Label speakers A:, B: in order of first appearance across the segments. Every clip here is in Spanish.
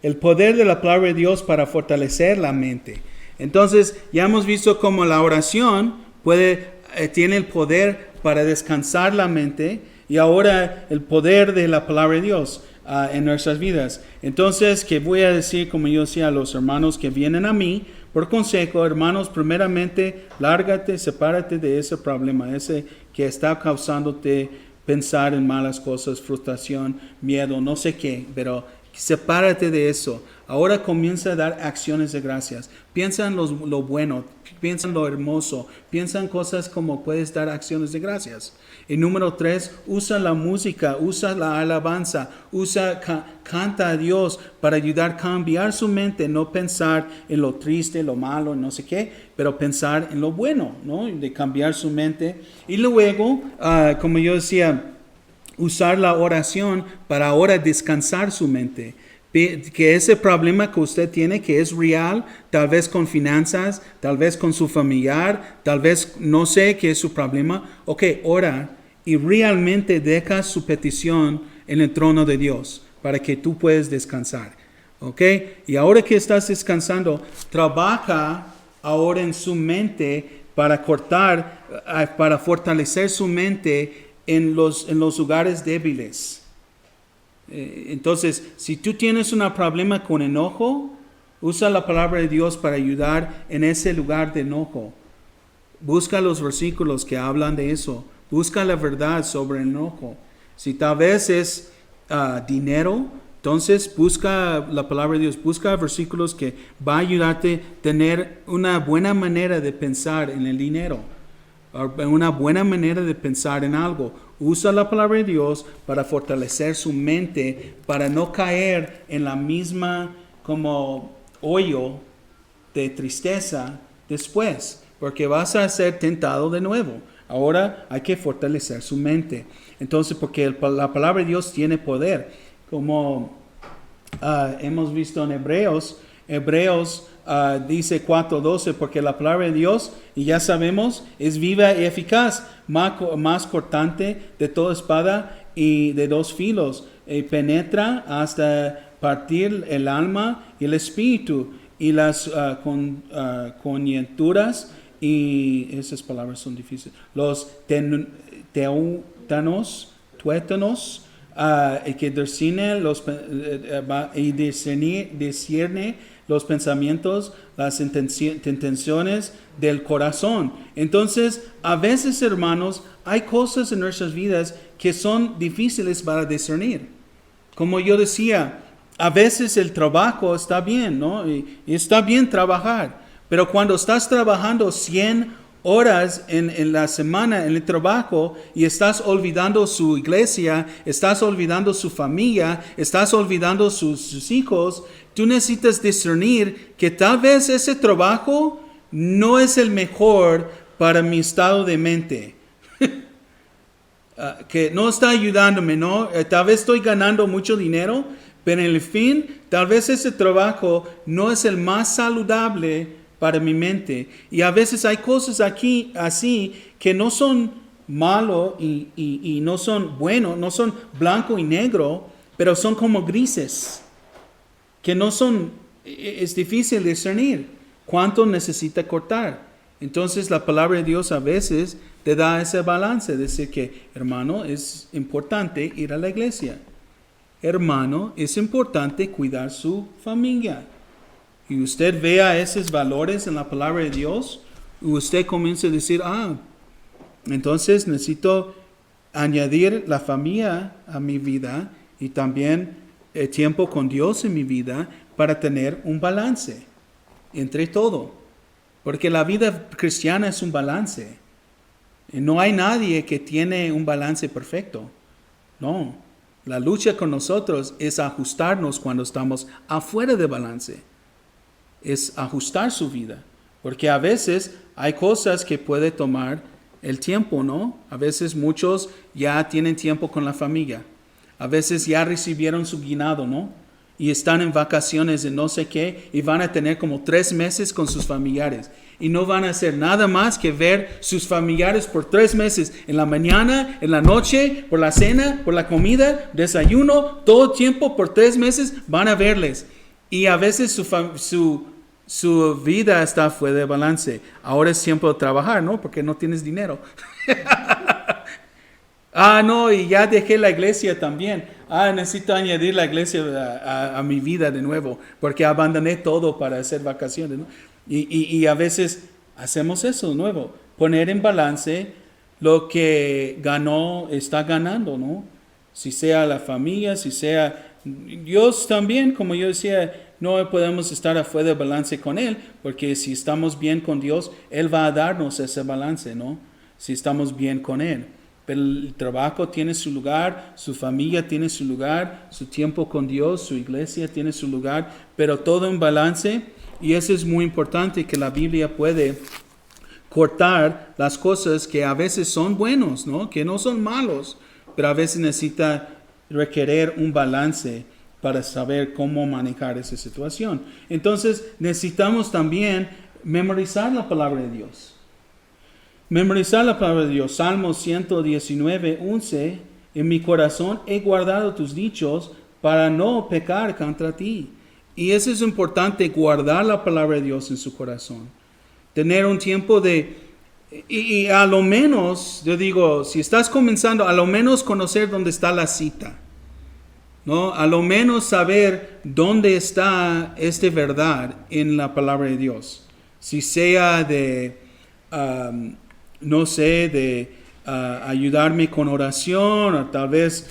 A: el poder de la palabra de Dios para fortalecer la mente. Entonces, ya hemos visto cómo la oración tiene el poder para descansar la mente, y ahora el poder de la palabra de Dios en nuestras vidas. Entonces, ¿qué voy a decir? Como yo decía a los hermanos que vienen a mí, por consejo, hermanos, primeramente, lárgate, sepárate de ese problema, ese que está causándote pensar en malas cosas, frustración, miedo, no sé qué, pero sepárate de eso. Ahora comienza a dar acciones de gracias. Piensa en lo bueno, piensa en lo hermoso, piensa en cosas como puedes dar acciones de gracias. Y número 3, usa la música, usa la alabanza, canta a Dios para ayudar a cambiar su mente, no pensar en lo triste, lo malo, no sé qué, pero pensar en lo bueno, ¿no? De cambiar su mente. Y luego, como yo decía, usar la oración para ahora descansar su mente. Que ese problema que usted tiene, que es real, tal vez con finanzas, tal vez con su familiar, tal vez no sé qué es su problema. Ok, ora y realmente deja su petición en el trono de Dios para que tú puedas descansar. Ok, y ahora que estás descansando, trabaja ahora en su mente para fortalecer su mente en los lugares débiles. Entonces, si tú tienes un problema con enojo, usa la palabra de Dios para ayudar en ese lugar de enojo. Busca los versículos que hablan de eso. Busca la verdad sobre el enojo. Si tal vez es dinero, entonces busca la palabra de Dios. Busca versículos que va a ayudarte a tener una buena manera de pensar en el dinero. Una buena manera de pensar en algo. Usa la palabra de Dios para fortalecer su mente, para no caer en la misma como hoyo de tristeza después, porque vas a ser tentado de nuevo. Ahora hay que fortalecer su mente. Entonces, porque la palabra de Dios tiene poder, como hemos visto en Hebreos dice 4:12, porque la palabra de Dios, y ya sabemos, es viva y eficaz, más cortante de toda espada y de dos filos, penetra hasta partir el alma y el espíritu, y las coyunturas, y esas palabras son difíciles, los tuétanos, que discierne los pensamientos, las intenciones del corazón. Entonces, a veces, hermanos, hay cosas en nuestras vidas que son difíciles para discernir. Como yo decía, a veces el trabajo está bien, ¿no? Y está bien trabajar, pero cuando estás trabajando 100 horas en la semana en el trabajo y estás olvidando su iglesia, estás olvidando su familia, estás olvidando sus hijos, tú necesitas discernir que tal vez ese trabajo no es el mejor para mi estado de mente. Que no está ayudándome, ¿no? Tal vez estoy ganando mucho dinero, pero en el fin, tal vez ese trabajo no es el más saludable para mi mente. Y a veces hay cosas aquí así que no son malo y no son bueno, no son blanco y negro, pero son como grises, que no son, es difícil discernir cuánto necesita cortar. Entonces la palabra de Dios a veces te da ese balance, decir que, hermano, es importante ir a la iglesia. Hermano, es importante cuidar su familia. Y usted vea esos valores en la palabra de Dios, y usted comienza a decir, entonces necesito añadir la familia a mi vida y también el tiempo con Dios en mi vida para tener un balance entre todo. Porque la vida cristiana es un balance. Y no hay nadie que tiene un balance perfecto. No. La lucha con nosotros es ajustarnos cuando estamos afuera de balance. Es ajustar su vida. Porque a veces hay cosas que puede tomar el tiempo, ¿no? A veces muchos ya tienen tiempo con la familia. A veces ya recibieron su guinado, ¿no? Y están en vacaciones de no sé qué y van a tener como 3 meses con sus familiares. Y no van a hacer nada más que ver sus familiares por 3 meses. En la mañana, en la noche, por la cena, por la comida, desayuno, todo el tiempo por 3 meses van a verles. Y a veces su vida está fuera de balance. Ahora es tiempo de trabajar, ¿no? Porque no tienes dinero. No, y ya dejé la iglesia también. Necesito añadir la iglesia a mi vida de nuevo, porque abandoné todo para hacer vacaciones, ¿no? Y a veces hacemos eso de nuevo, poner en balance lo que ganó, está ganando, ¿no? Si sea la familia, si sea Dios también, como yo decía, no podemos estar afuera de balance con Él, porque si estamos bien con Dios, Él va a darnos ese balance, ¿no? Si estamos bien con Él. Pero el trabajo tiene su lugar, su familia tiene su lugar, su tiempo con Dios, su iglesia tiene su lugar, pero todo en balance, y eso es muy importante, que la Biblia puede cortar las cosas que a veces son buenos, ¿no? Que no son malos, pero a veces necesita requerir un balance para saber cómo manejar esa situación. Entonces necesitamos también memorizar la palabra de Dios. Memorizar la palabra de Dios. Salmo 119, 11. En mi corazón he guardado tus dichos para no pecar contra ti. Y eso es importante, guardar la palabra de Dios en su corazón. Tener un tiempo y a lo menos, yo digo, si estás comenzando, a lo menos conocer dónde está la cita, ¿no? A lo menos saber dónde está esta verdad en la palabra de Dios. Si sea de, no sé, de ayudarme con oración, o tal vez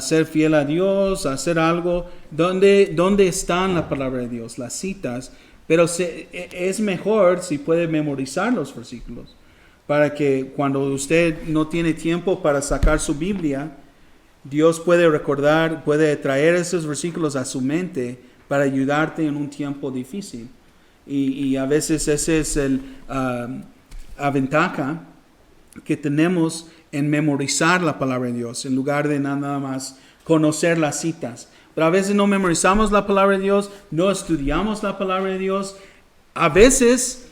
A: ser fiel a Dios, hacer algo, ¿dónde están la palabra de Dios, las citas? Pero es mejor si puede memorizar los versículos, para que cuando usted no tiene tiempo para sacar su Biblia, Dios puede recordar, puede traer esos versículos a su mente para ayudarte en un tiempo difícil. Y a veces esa es la ventaja que tenemos en memorizar la palabra de Dios, en lugar de nada más conocer las citas. Pero a veces no memorizamos la palabra de Dios, no estudiamos la palabra de Dios. A veces,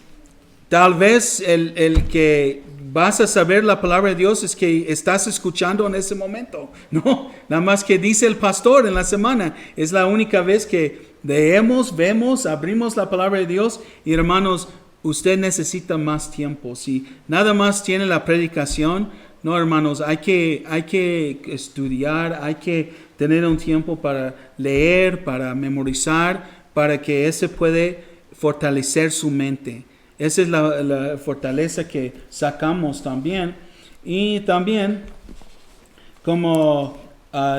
A: tal vez el que vas a saber la palabra de Dios es que estás escuchando en ese momento. No, nada más que dice el pastor en la semana. Es la única vez que leemos, vemos, abrimos la palabra de Dios. Y hermanos, usted necesita más tiempo. Si nada más tiene la predicación, no, hermanos, hay que estudiar, hay que tener un tiempo para leer, para memorizar, para que ese puede fortalecer su mente. Esa es la fortaleza que sacamos también. Y también, como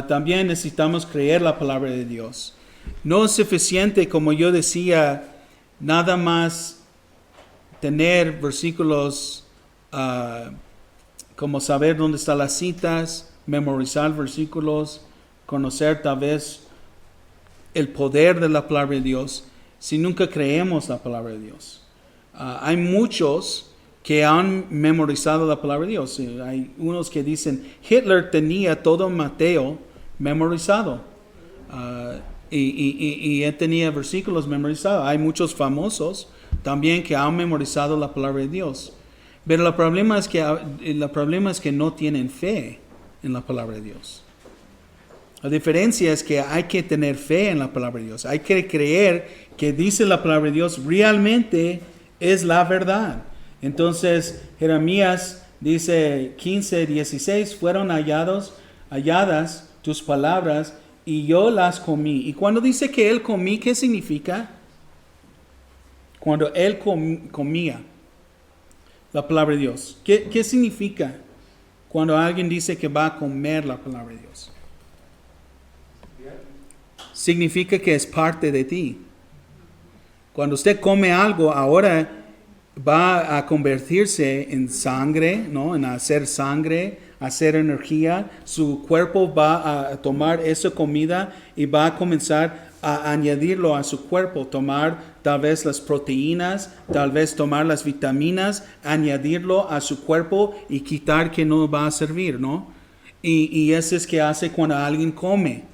A: también necesitamos creer la palabra de Dios. No es suficiente, como yo decía, nada más tener versículos, como saber dónde están las citas, memorizar versículos, conocer tal vez el poder de la palabra de Dios, si nunca creemos la palabra de Dios. Hay muchos que han memorizado la palabra de Dios. Hay unos que dicen, Hitler tenía todo Mateo memorizado. Y él tenía versículos memorizados. Hay muchos famosos también que han memorizado la palabra de Dios. Pero el problema es que no tienen fe en la palabra de Dios. La diferencia es que hay que tener fe en la palabra de Dios. Hay que creer que dice la palabra de Dios realmente es la verdad. Entonces, Jeremías dice 15:16, fueron halladas tus palabras y yo las comí. Y cuando dice que él comí, ¿qué significa? Cuando él comía la palabra de Dios. ¿Qué significa cuando alguien dice que va a comer la palabra de Dios? Significa que es parte de ti. Cuando usted come algo, ahora va a convertirse en sangre, ¿no? En hacer sangre, hacer energía. Su cuerpo va a tomar esa comida y va a comenzar a añadirlo a su cuerpo. Tomar tal vez las proteínas, tal vez tomar las vitaminas, añadirlo a su cuerpo y quitar que no va a servir, ¿no? Y eso es que hace cuando alguien come.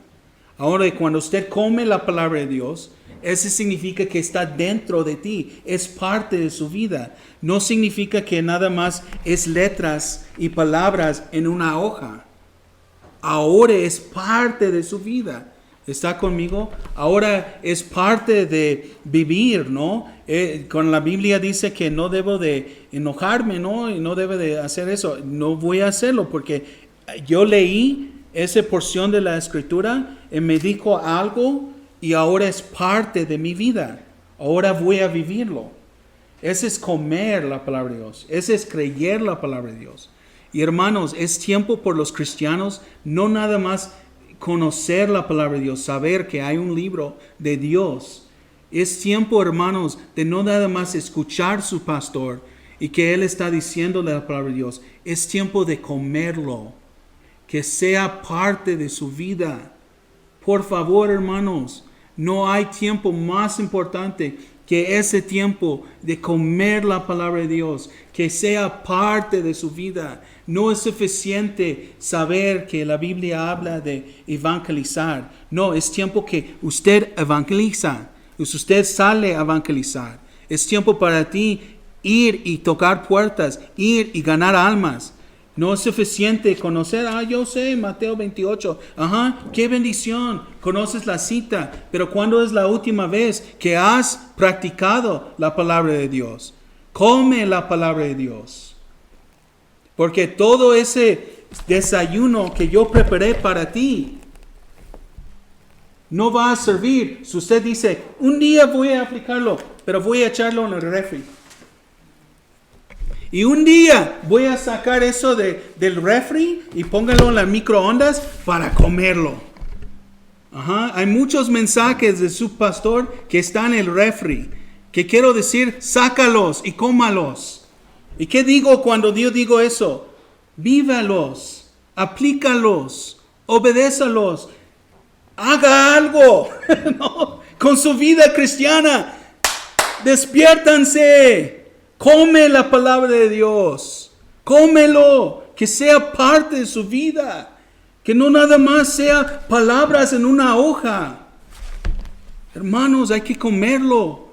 A: Ahora, cuando usted come la palabra de Dios, eso significa que está dentro de ti, es parte de su vida. No significa que nada más es letras y palabras en una hoja. Ahora es parte de su vida. ¿Está conmigo? Ahora es parte de vivir, ¿no? Con la Biblia dice que no debo de enojarme, ¿no? Y no debo de hacer eso. No voy a hacerlo porque yo leí esa porción de la Escritura y me dijo algo y ahora es parte de mi vida. Ahora voy a vivirlo. Ese es comer la palabra de Dios. Ese es creer la palabra de Dios. Y hermanos, es tiempo por los cristianos no nada más conocer la palabra de Dios, saber que hay un libro de Dios. Es tiempo, hermanos, de no nada más escuchar su pastor y que él está diciéndole la palabra de Dios. Es tiempo de comerlo, que sea parte de su vida. Por favor, hermanos, no hay tiempo más importante que ese tiempo de comer la palabra de Dios, que sea parte de su vida. No es suficiente saber que la Biblia habla de evangelizar. No, es tiempo que usted evangeliza. Usted sale a evangelizar. Es tiempo para ti ir y tocar puertas, ir y ganar almas. No es suficiente conocer, yo sé, Mateo 28. Qué bendición, conoces la cita. Pero ¿cuándo es la última vez que has practicado la palabra de Dios? Come la palabra de Dios. Porque todo ese desayuno que yo preparé para ti no va a servir. Si usted dice, un día voy a aplicarlo, pero voy a echarlo en el refri. Y un día voy a sacar eso del refri y póngalo en las microondas para comerlo. Hay muchos mensajes de su pastor que están en el refri. Que quiero decir, sácalos y cómalos. ¿Y qué digo cuando yo digo eso? Vívalos, aplícalos, obedézalos. Haga algo ¿no? Con su vida cristiana. Despiértanse. Come la palabra de Dios. Cómelo. Que sea parte de su vida. Que no nada más sea palabras en una hoja. Hermanos, hay que comerlo.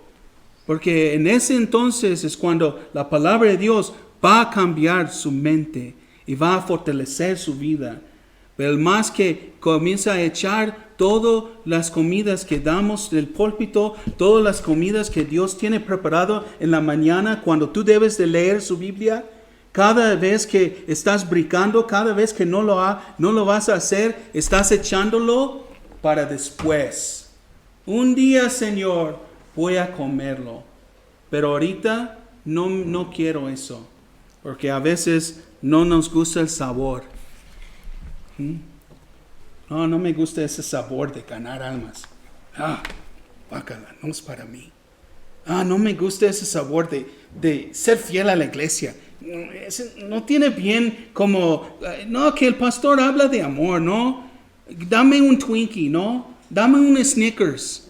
A: Porque en ese entonces es cuando la palabra de Dios va a cambiar su mente. Y va a fortalecer su vida. Pero el más que comienza a echar todas las comidas que damos del púlpito, todas las comidas que Dios tiene preparado en la mañana, cuando tú debes de leer su Biblia, cada vez que estás brincando, cada vez que no lo vas a hacer, estás echándolo para después. Un día, Señor, voy a comerlo. Pero ahorita no quiero eso, porque a veces no nos gusta el sabor. No me gusta ese sabor de ganar almas. Bácala, no es para mí. No me gusta ese sabor de ser fiel a la iglesia. No tiene bien como, que el pastor habla de amor, ¿no? Dame un Twinkie, ¿no? Dame un Snickers.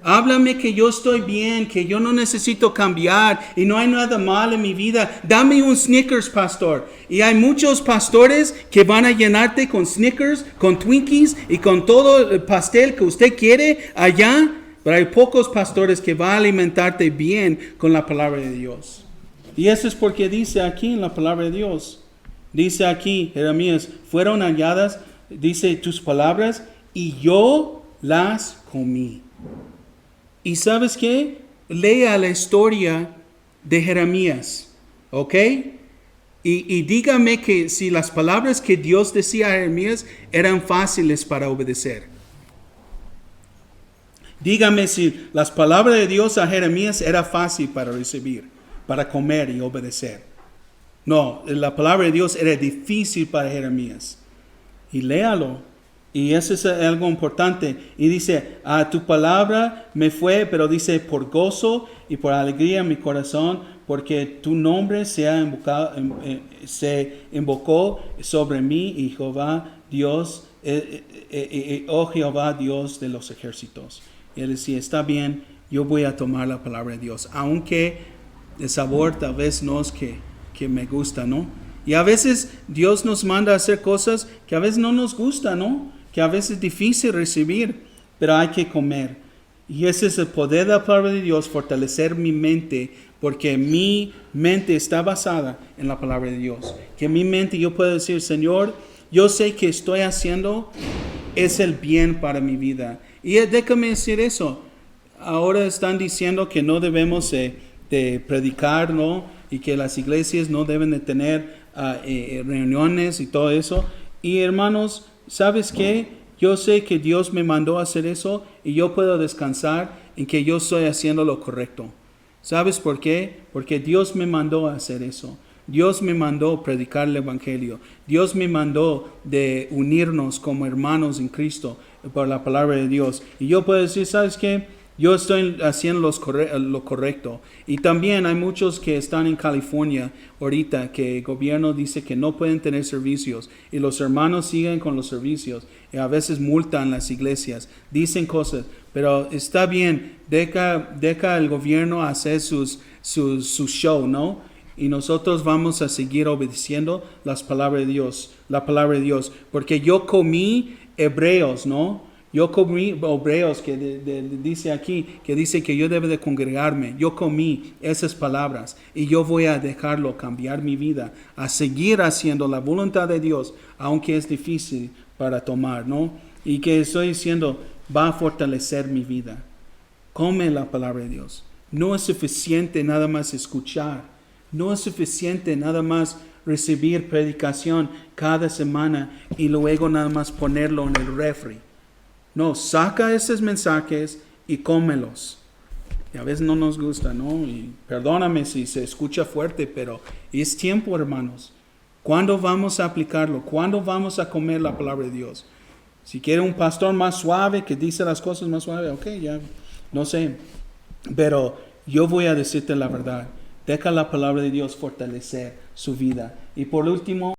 A: Háblame que yo estoy bien, que yo no necesito cambiar y no hay nada mal en mi vida. Dame un Snickers, pastor. Y hay muchos pastores que van a llenarte con Snickers, con Twinkies y con todo el pastel que usted quiere allá. Pero hay pocos pastores que van a alimentarte bien con la palabra de Dios. Y eso es porque dice aquí en la palabra de Dios. Dice aquí, Jeremías, fueron halladas, dice, tus palabras y yo las comí. ¿Y sabes qué? Lea la historia de Jeremías, ¿ok? Y dígame que si las palabras que Dios decía a Jeremías eran fáciles para obedecer. Dígame si las palabras de Dios a Jeremías era fácil para recibir, para comer y obedecer. No, la palabra de Dios era difícil para Jeremías. Y léalo. Y eso es algo importante. Y dice, tu palabra me fue, pero dice, por gozo y por alegría en mi corazón, porque tu nombre se invocó sobre mí y Jehová Dios, oh Jehová Dios de los ejércitos. Y él decía, está bien, yo voy a tomar la palabra de Dios, aunque el sabor tal vez no es que me gusta, ¿no? Y a veces Dios nos manda a hacer cosas que a veces no nos gustan, ¿no? Que a veces es difícil recibir, pero hay que comer. Y ese es el poder de la palabra de Dios, fortalecer mi mente, porque mi mente está basada en la palabra de Dios. Que mi mente yo puedo decir, Señor, yo sé que estoy haciendo es el bien para mi vida. Y déjame decir eso. Ahora están diciendo que no debemos de predicar, ¿no? Y que las iglesias no deben de tener reuniones y todo eso. Y hermanos, ¿sabes qué? Yo sé que Dios me mandó a hacer eso y yo puedo descansar en que yo estoy haciendo lo correcto. ¿Sabes por qué? Porque Dios me mandó a hacer eso. Dios me mandó predicar el Evangelio. Dios me mandó de unirnos como hermanos en Cristo por la palabra de Dios. Y yo puedo decir, ¿sabes qué? Yo estoy haciendo lo correcto. Y también hay muchos que están en California ahorita que el gobierno dice que no pueden tener servicios. Y los hermanos siguen con los servicios. Y a veces multan las iglesias. Dicen cosas. Pero está bien. Deja el gobierno hacer su show, ¿no? Y nosotros vamos a seguir obedeciendo las palabras de Dios, la palabra de Dios. Porque yo comí Hebreos, ¿no? Yo comí Hebreos, que dice aquí, que dice que yo debo de congregarme. Yo comí esas palabras y yo voy a dejarlo cambiar mi vida, a seguir haciendo la voluntad de Dios, aunque es difícil para tomar, ¿no? Y que estoy diciendo, va a fortalecer mi vida. Come la palabra de Dios. No es suficiente nada más escuchar. No es suficiente nada más recibir predicación cada semana y luego nada más ponerlo en el refri. No, saca esos mensajes y cómelos. Y a veces no nos gusta, ¿no? Y perdóname si se escucha fuerte, pero es tiempo, hermanos. ¿Cuándo vamos a aplicarlo? ¿Cuándo vamos a comer la palabra de Dios? Si quiere un pastor más suave, que dice las cosas más suave, ok, ya, no sé. Pero yo voy a decirte la verdad. Deja la palabra de Dios fortalecer su vida. Y por último,